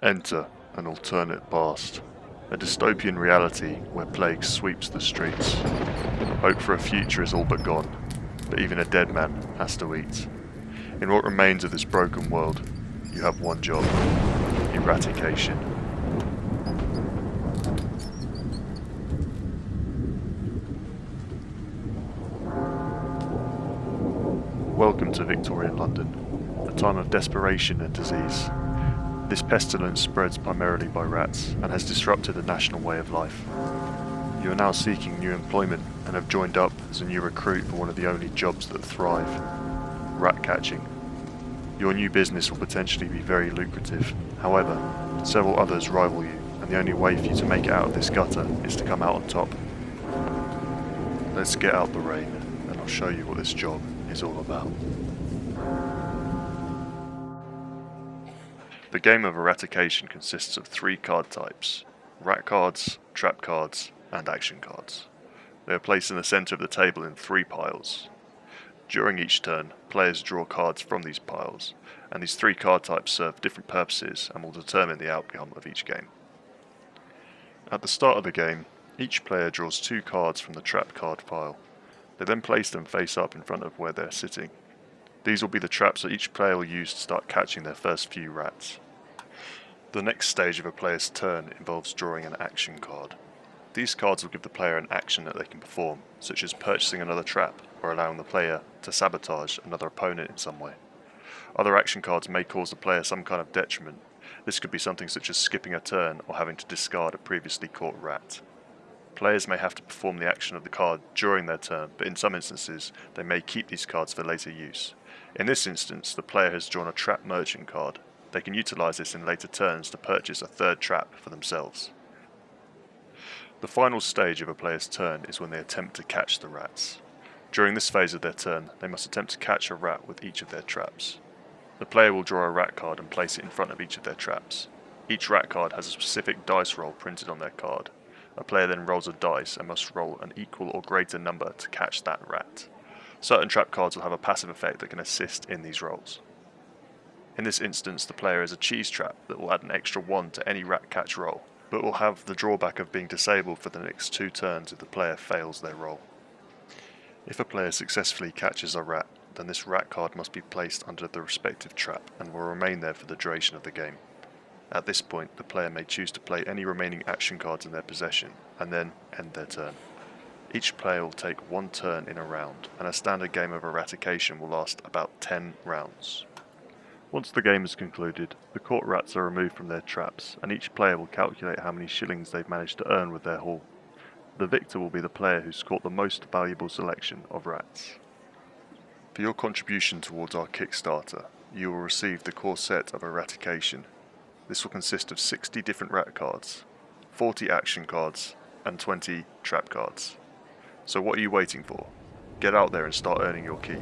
Enter an alternate past, a dystopian reality where plague sweeps the streets. Hope for a future is all but gone, but even a dead man has to eat. In what remains of this broken world, you have one job: eradication. Welcome to Victorian London, a time of desperation and disease. This pestilence spreads primarily by rats and has disrupted the national way of life. You are now seeking new employment and have joined up as a new recruit for one of the only jobs that thrive: rat catching. Your new business will potentially be very lucrative. However, several others rival you, and the only way for you to make it out of this gutter is to come out on top. Let's get out the rain, and I'll show you what this job is all about. The game of Eratication consists of 3 card types: rat cards, trap cards, and action cards. They are placed in the centre of the table in 3 piles. During each turn, players draw cards from these piles, and these 3 card types serve different purposes and will determine the outcome of each game. At the start of the game, each player draws 2 cards from the trap card pile. They then place them face up in front of where they're sitting. These will be the traps that each player will use to start catching their first few rats. The next stage of a player's turn involves drawing an action card. These cards will give the player an action that they can perform, such as purchasing another trap or allowing the player to sabotage another opponent in some way. Other action cards may cause the player some kind of detriment. This could be something such as skipping a turn or having to discard a previously caught rat. Players may have to perform the action of the card during their turn, but in some instances they may keep these cards for later use. In this instance, the player has drawn a trap merchant card. They can utilise this in later turns to purchase a third trap for themselves. The final stage of a player's turn is when they attempt to catch the rats. During this phase of their turn, they must attempt to catch a rat with each of their traps. The player will draw a rat card and place it in front of each of their traps. Each rat card has a specific dice roll printed on their card. A player then rolls a dice and must roll an equal or greater number to catch that rat. Certain trap cards will have a passive effect that can assist in these rolls. In this instance, the player has a cheese trap that will add an extra 1 to any rat catch roll, but will have the drawback of being disabled for the next 2 turns if the player fails their roll. If a player successfully catches a rat, then this rat card must be placed under the respective trap and will remain there for the duration of the game. At this point, the player may choose to play any remaining action cards in their possession and then end their turn. Each player will take 1 turn in a round, and a standard game of Eratication will last about 10 rounds. Once the game is concluded, the caught rats are removed from their traps, and each player will calculate how many shillings they've managed to earn with their haul. The victor will be the player who's caught the most valuable selection of rats. For your contribution towards our Kickstarter, you will receive the core set of Eratication. This will consist of 60 different rat cards, 40 action cards, and 20 trap cards. So what are you waiting for? Get out there and start earning your keep.